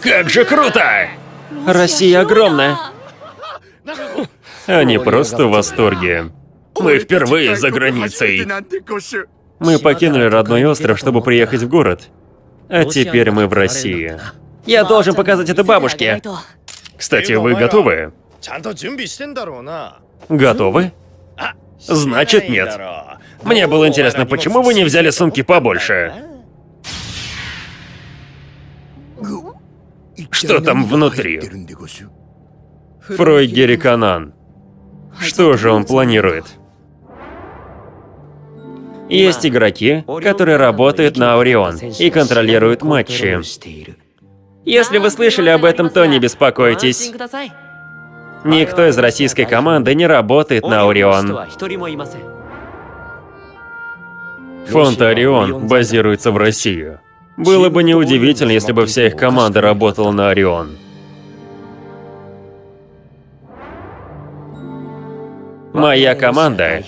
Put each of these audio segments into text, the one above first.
Как же круто! Россия огромная. Они просто в восторге. Мы впервые за границей. Мы покинули родной остров, чтобы приехать в город. А теперь мы в России. Я должен показать это бабушке. Кстати, вы готовы? Готовы? Значит, нет. Мне было интересно, почему вы не взяли сумки побольше? Что там внутри? Фрой Гериканан. Что же он планирует? Есть игроки, которые работают на Орион и контролируют матчи. Если вы слышали об этом, то не беспокойтесь. Никто из российской команды не работает на Орион. Фонд Орион базируется в России. Было бы неудивительно, если бы вся их команда работала на Орион. Моя команда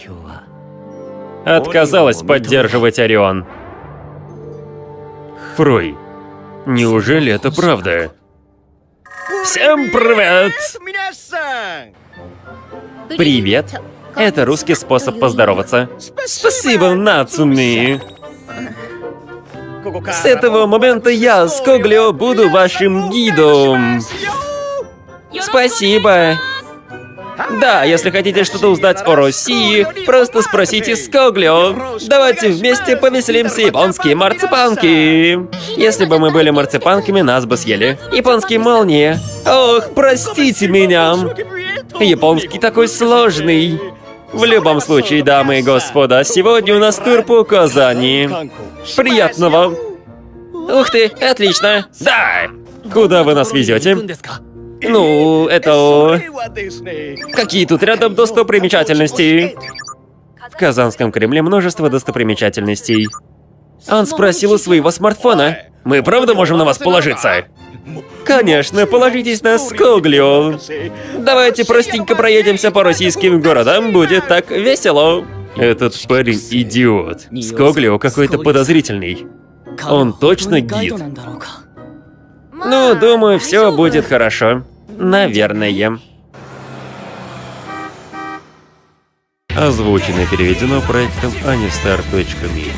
отказалась поддерживать Орион. Фрой, неужели это правда? Всем привет! Привет. Это русский способ поздороваться. Спасибо, Нацуми. С этого момента я, Скоглио, буду вашим гидом. Спасибо. Да, если хотите что-то узнать о России, просто спросите Скоглио. Давайте вместе повеселимся, японские марципанки. Если бы мы были марципанками, нас бы съели. Японские молнии. Ох, простите меня. Японский такой сложный. В любом случае, дамы и господа, сегодня у нас тур по Казани. Приятного. Ух ты, отлично. Да. Куда вы нас везете? Ну, это... Какие тут рядом достопримечательности? В Казанском Кремле множество достопримечательностей. Он спросил у своего смартфона. Мы правда можем на вас положиться? Конечно, положитесь на Скоглио. Давайте простенько проедемся по российским городам, будет так весело. Этот парень идиот. Скоглио какой-то подозрительный. Он точно гид? Ну, думаю, все будет хорошо. Наверное. Озвучено и переведено проектом Anistar.me.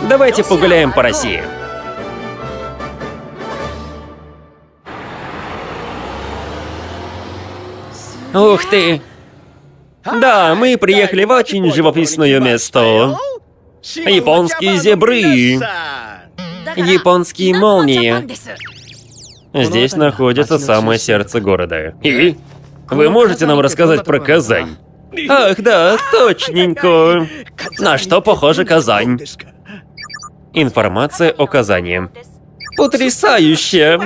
Давайте погуляем по России. Ух ты! Да, мы приехали в очень живописное место. Японские зебры. Японские молнии. Здесь находится самое сердце города. И? Вы можете нам рассказать про Казань? Ах, да, точненько. На что похожа Казань? Информация о Казани. Потрясающе!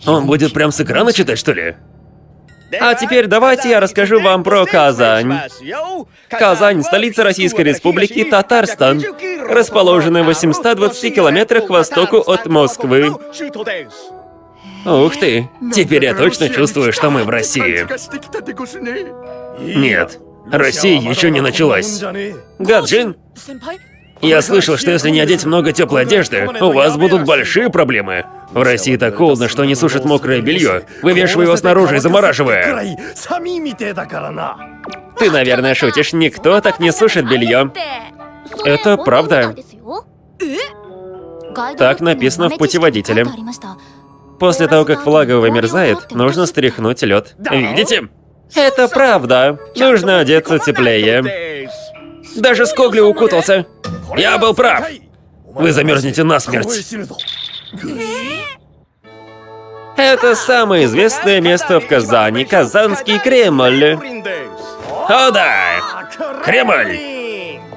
Он будет прям с экрана читать, что ли? А теперь давайте я расскажу вам про Казань. Казань – столица Российской Республики Татарстан, расположенная в 820 километрах к востоку от Москвы. Ух ты, теперь я точно чувствую, что мы в России. Нет, Россия еще не началась. Гаджин, Я слышал, что если не одеть много теплой одежды, у вас будут большие проблемы. В России так холодно, что они сушат мокрое белье, вывешивая его снаружи и замораживая. ты, наверное, шутишь. Никто так не сушит белье. Это правда. Так написано в путеводителе. После того, как влага вымерзает, нужно стряхнуть лед. Видите? Это правда. Нужно одеться теплее. Даже Скогли укутался. Я был прав. Вы замерзнете насмерть. Это самое известное место в Казани. Казанский Кремль. О да! Кремль!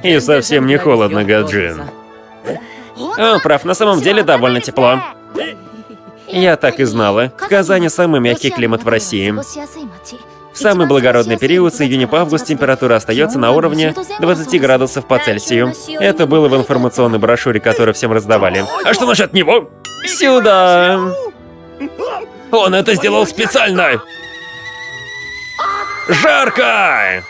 И совсем не холодно, Гаджин. Он прав, на самом деле довольно тепло. Я так и знала. В Казани самый мягкий климат в России. В самый благородный период с июня по август температура остается на уровне 20 градусов по Цельсию. Это было в информационной брошюре, которую всем раздавали. А что насчет него? Сюда! Он это сделал специально! Жарко!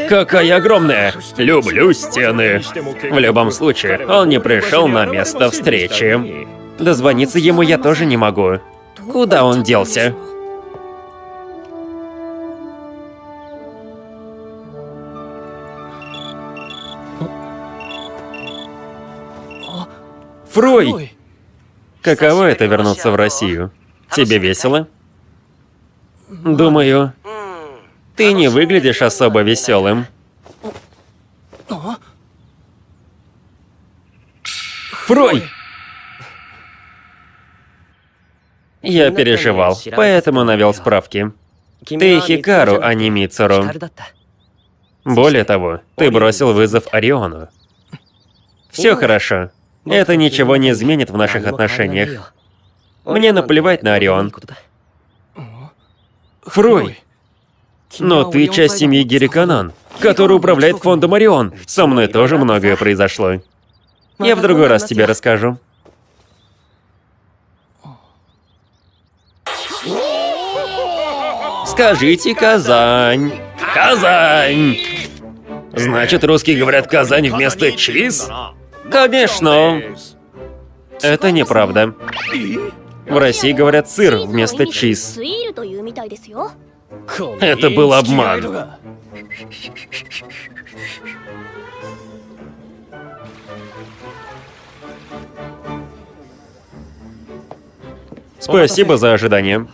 Какая огромная! Люблю стены. В любом случае, он не пришел на место встречи. Дозвониться ему я тоже не могу. Куда он делся? Фрой! Каково это вернуться в Россию? Тебе весело? Думаю, ты не выглядишь особо веселым. Фрой! Я переживал, поэтому навел справки. Ты Хикару, а не Мицуру. Более того, ты бросил вызов Ориону. Все хорошо. Это ничего не изменит в наших отношениях. Мне наплевать на Орион. Фрой! Но ты часть семьи Гириканан, который управляет фондом Орион. Со мной тоже многое произошло. Я в другой раз тебе расскажу. Скажите Казань. Казань! Значит, русские говорят Казань вместо чиз? Конечно. Это неправда. В России говорят сыр вместо чиз. Это был обман. Спасибо за ожидание.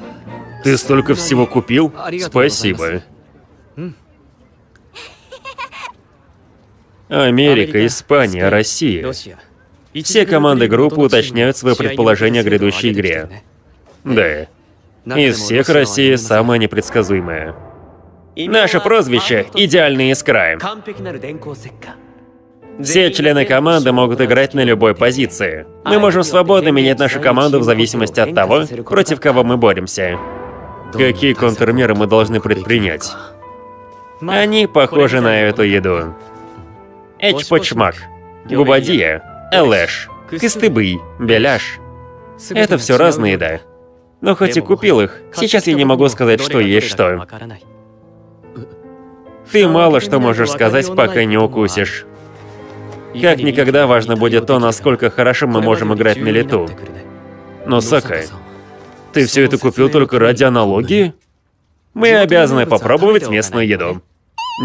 Ты столько всего купил? Спасибо. Америка, Испания, Россия. Все команды группы уточняют свои предположения о грядущей игре. Да. Из всех Россия самая непредсказуемая. Наше прозвище — «Идеальная искра». Все члены команды могут играть на любой позиции. Мы можем свободно менять нашу команду в зависимости от того, против кого мы боремся. Какие контрмеры мы должны предпринять? Они похожи на эту еду. Эчпочмак, губадия, элэш, кыстыбый, беляш. Это все разная еда. Но хоть и купил их, сейчас я не могу сказать, что есть что. Ты мало что можешь сказать, пока не укусишь. Как никогда важно будет то, насколько хорошо мы можем играть на лету. Но, Сака, ты все это купил только ради аналогии? Мы обязаны попробовать местную еду.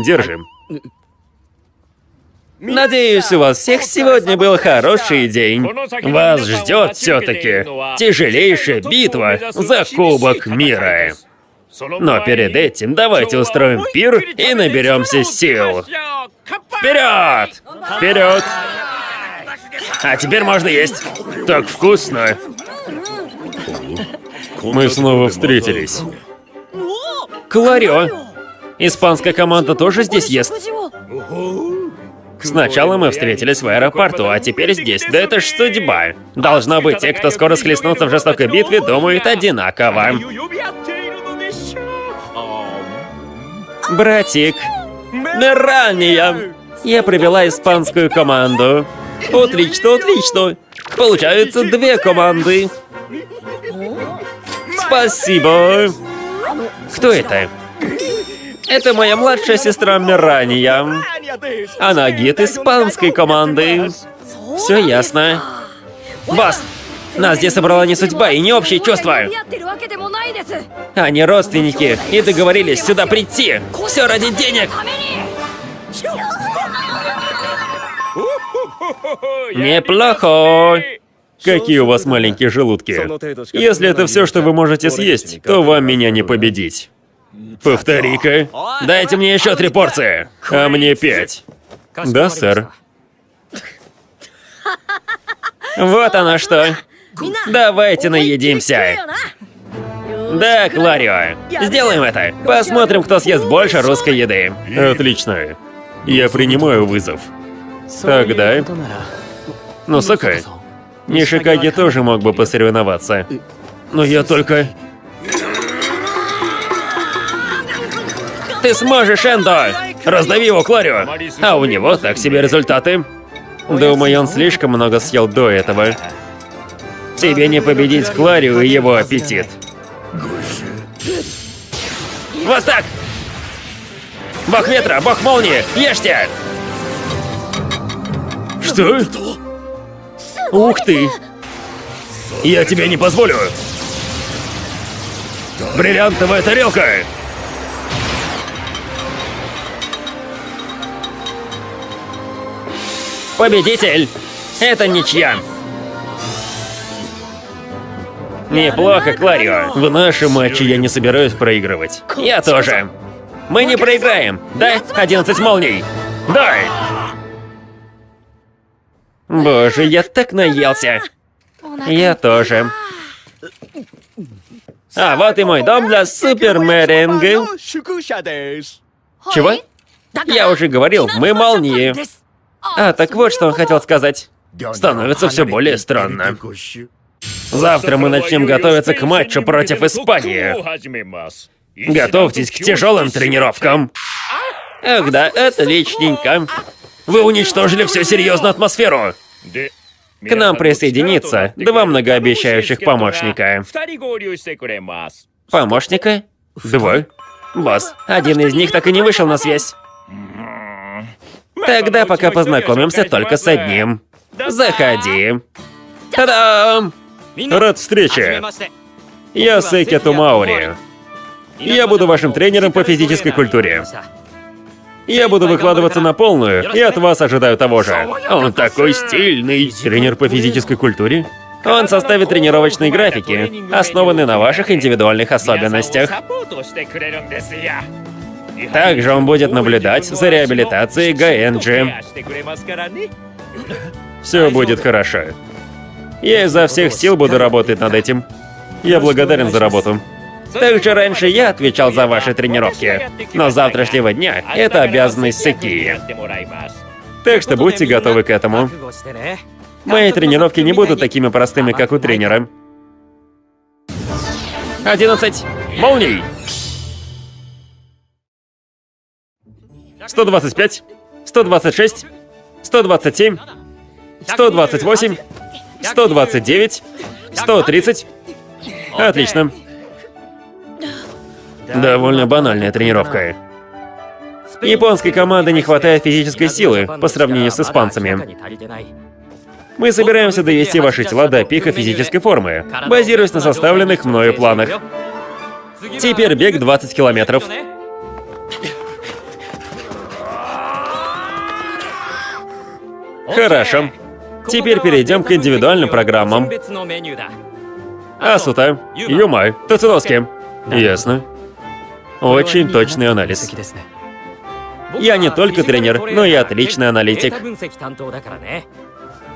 Держим. Надеюсь, у вас всех сегодня был хороший день. Вас ждет все-таки тяжелейшая битва за Кубок Мира. Но перед этим давайте устроим пир и наберемся сил. Вперед! Вперед! А теперь можно есть. Так вкусно. Мы снова встретились. Кларио! Испанская команда тоже здесь ест. Сначала мы встретились в аэропорту, а теперь здесь. Да это ж судьба. Должно быть, те, кто скоро схлестнутся в жестокой битве, думают одинаково. Братик, ранее я привела испанскую команду. Отлично, отлично. Получается 2 команды. Спасибо. Кто это? Это моя младшая сестра Мирания. Она гид испанской команды. Все ясно. Босс, нас здесь собрала не судьба и не общие чувства. Они родственники и договорились сюда прийти. Все ради денег. Неплохо. Какие у вас маленькие желудки. Если это все, что вы можете съесть, то вам меня не победить. Повтори-ка. Дайте мне еще 3 порции. А мне 5. Да, сэр. Вот оно что. Давайте наедимся. Да, Кларио. Сделаем это. Посмотрим, кто съест больше русской еды. Отлично. Я принимаю вызов. Тогда... Ну, Сака, Нишикаги тоже мог бы посоревноваться. Но я только... Ты сможешь, Эндо! Раздави его, Кларио! А у него так себе результаты. Думаю, он слишком много съел до этого. Тебе не победить Кларио и его аппетит. Вот так! Бог ветра, бог молнии, ешьте! Что? Ух ты! Я тебе не позволю! Бриллиантовая тарелка! Победитель! Это ничья. Неплохо, Кларио. В нашем матче я не собираюсь проигрывать. Я тоже. Мы не проиграем. Дай 11 молний. Дай! Боже, я так наелся. Я тоже. А вот и мой дом для супермеренги. Чего? Я уже говорил, мы молнии. А, так вот, что он хотел сказать. Становится все более странно. Завтра мы начнем готовиться к матчу против Испании. Готовьтесь к тяжелым тренировкам. Ах да, отличненько. Вы уничтожили всю серьезную атмосферу. К нам присоединится 2 многообещающих помощника. Помощника? 2. Босс, один из них так и не вышел на связь. Тогда пока познакомимся только с одним. Заходи. Та-дам! Рад встрече. Я Сейки Томаури. Я буду вашим тренером по физической культуре. Я буду выкладываться на полную, и от вас ожидаю того же. Он такой стильный. Тренер по физической культуре? Он составит тренировочные графики, основанные на ваших индивидуальных особенностях. Также он будет наблюдать за реабилитацией Гаэнджи. Все будет хорошо. Я изо всех сил буду работать над этим. Я благодарен за работу. Также раньше я отвечал за ваши тренировки, но с завтрашнего дня это обязанность Саки. Так что будьте готовы к этому. Мои тренировки не будут такими простыми, как у тренера. 11 молний. 125, 126, 127, 128, 129, 130. Отлично. Довольно банальная тренировка. Японской команды не хватает физической силы по сравнению с испанцами. Мы собираемся довести ваши тела до пика физической формы, базируясь на составленных мною планах. Теперь бег 20 километров. Хорошо. Теперь перейдем к индивидуальным программам. Асута, Юмай, Тацуноски. Ясно. Очень точный анализ. Я не только тренер, но и отличный аналитик.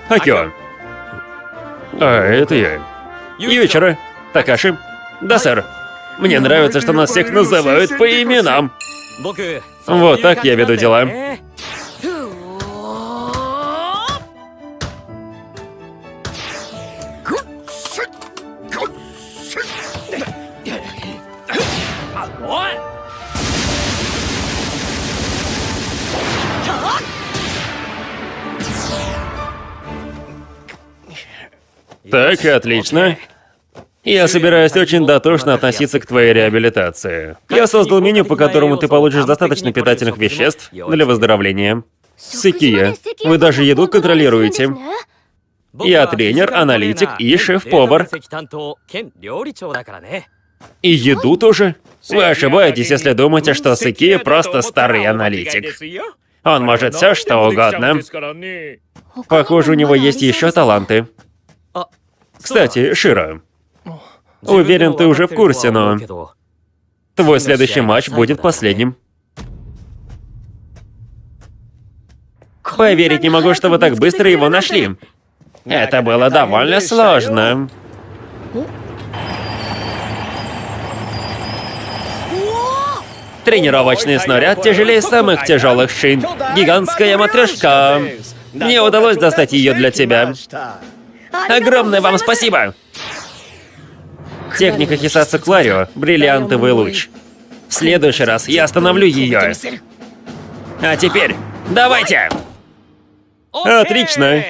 Акио. А это я. Юичиро. Такаши. Да, сэр. Мне нравится, что нас всех называют по именам. Вот так я веду дела. Так, отлично. Я собираюсь очень дотошно относиться к твоей реабилитации. Я создал меню, по которому ты получишь достаточно питательных веществ для выздоровления. Сыкия, вы даже еду контролируете. Я тренер, аналитик и шеф-повар. И еду тоже? Вы ошибаетесь, если думаете, что Сыкия просто старый аналитик. Он может все, что угодно. Похоже, у него есть еще таланты. Кстати, Широ, уверен, ты уже в курсе, но твой следующий матч будет последним. Поверить не могу, что вы так быстро его нашли. Это было довольно сложно. Тренировочный снаряд тяжелее самых тяжелых шин. Гигантская матрешка. Мне удалось достать ее для тебя. Огромное вам спасибо! Техника Хисацу Кларио — бриллиантовый луч. В следующий раз я остановлю ее. А теперь давайте! Отлично!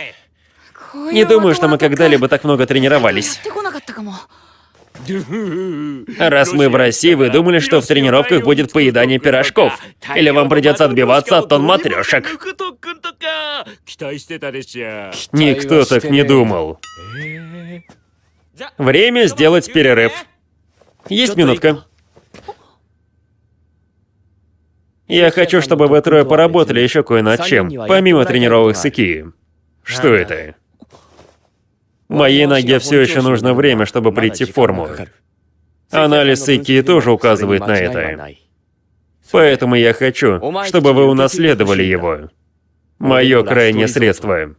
Не думаю, что мы когда-либо так много тренировались. Раз мы в России, вы думали, что в тренировках будет поедание пирожков? Или вам придется отбиваться от тонн матрешек? Никто так не думал. Время сделать перерыв. Есть минутка. Я хочу, чтобы вы трое поработали еще кое над чем, помимо тренировок Сыкии. Что это? Моей ноге все еще нужно время, чтобы прийти в форму. Анализ Сыкии тоже указывает на это. Поэтому я хочу, чтобы вы унаследовали его. Мое крайнее средство.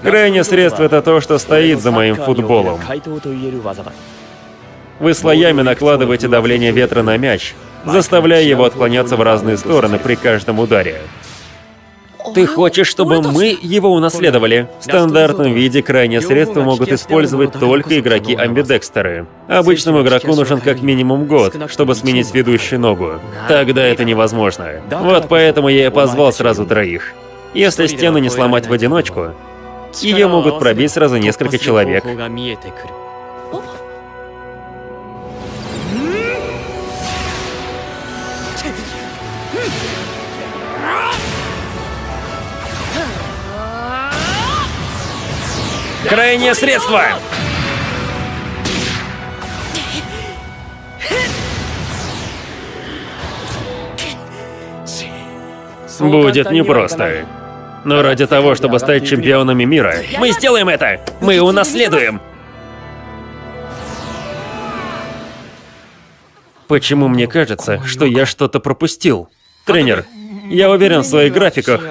Крайнее средство — это то, что стоит за моим футболом. Вы слоями накладываете давление ветра на мяч, заставляя его отклоняться в разные стороны при каждом ударе. Ты хочешь, чтобы мы его унаследовали? В стандартном виде крайнее средство могут использовать только игроки-амбидекстеры. Обычному игроку нужен как минимум год, чтобы сменить ведущую ногу. Тогда это невозможно. Вот поэтому я и позвал сразу троих. Если стену не сломать в одиночку, ее могут пробить сразу несколько человек. Крайнее средство! Будет непросто. Но ради того, чтобы стать чемпионами мира, мы сделаем это! Мы унаследуем! Почему мне кажется, что я что-то пропустил? Тренер, я уверен в своих графиках.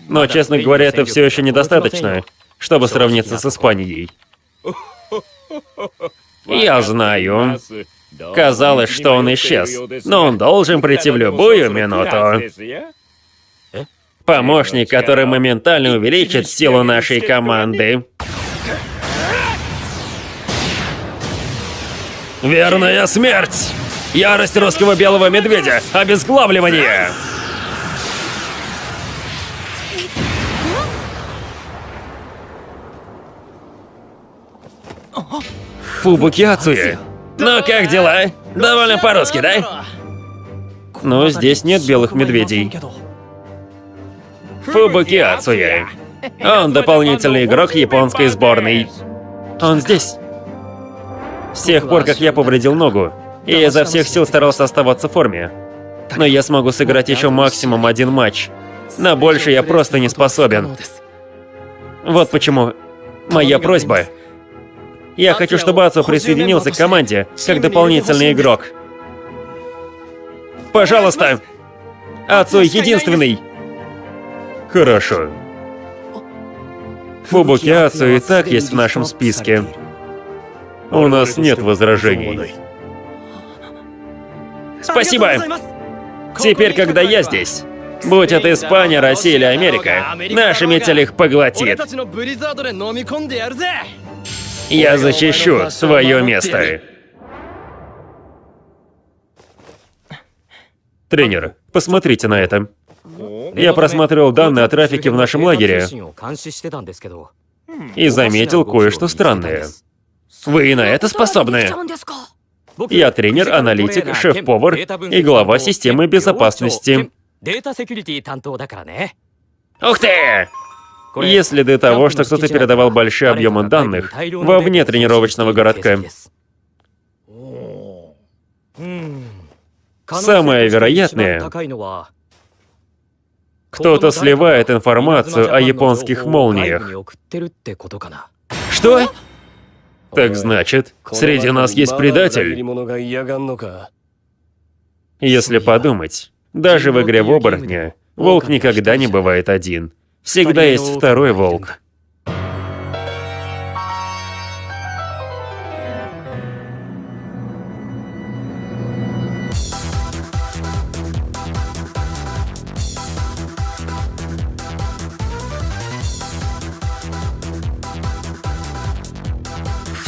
Но, честно говоря, это все еще недостаточно, чтобы сравниться с Испанией. Я знаю. Казалось, что он исчез, но он должен прийти в любую минуту. Помощник, который моментально увеличит силу нашей команды. Верная смерть! Ярость русского белого медведя! Обезглавливание! Фубуки Ацуя. Ну как дела? Довольно по-русски, да? Но здесь нет белых медведей. Фубуки Ацуя. Он дополнительный игрок японской сборной. Он здесь. С тех пор, как я повредил ногу, я изо всех сил старался оставаться в форме. Но я смогу сыграть еще максимум один матч. На больше я просто не способен. Вот почему моя просьба. Я хочу, чтобы Ацу присоединился к команде, как дополнительный игрок. Пожалуйста! Ацу единственный! Хорошо. Фубуки Ацу и так есть в нашем списке. У нас нет возражений. Спасибо! Теперь, когда я здесь, будь это Испания, Россия или Америка, наш метель их поглотит. Я защищу свое место. Тренер, посмотрите на это. Я просматривал данные о трафике в нашем лагере. и заметил кое-что странное. Вы и на это способны? Я тренер, аналитик, шеф-повар и глава системы безопасности. Ух ты! Есть следы того, что кто-то передавал большие объемы данных вовне тренировочного городка. Самое вероятное, кто-то сливает информацию о японских молниях. Что? Так значит, среди нас есть предатель? Если подумать, даже в игре в оборотня волк никогда не бывает один. Всегда есть второй волк.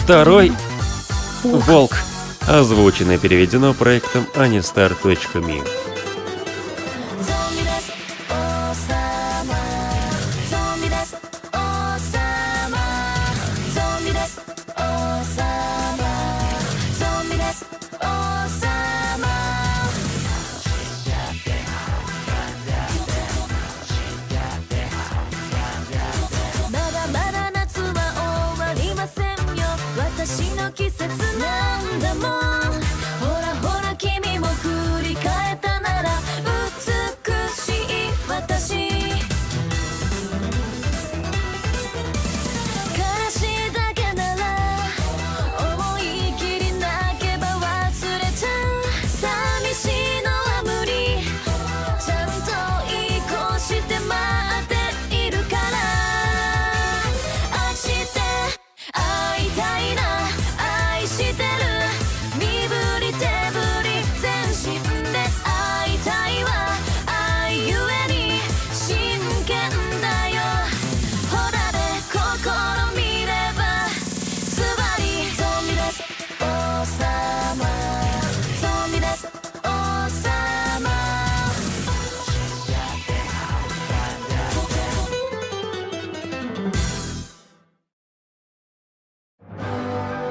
Второй волк. Озвучено и переведено проектом anistar.me.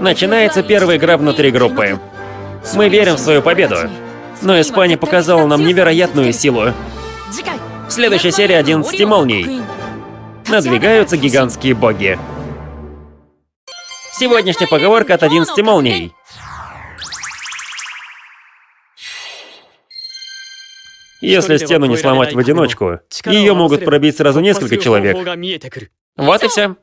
Начинается первая игра внутри группы. Мы верим в свою победу. Но Испания показала нам невероятную силу. В следующей серии 11 молний. Надвигаются гигантские боги. Сегодняшняя поговорка от 11 молний. Если стену не сломать в одиночку, ее могут пробить сразу несколько человек. Вот и все.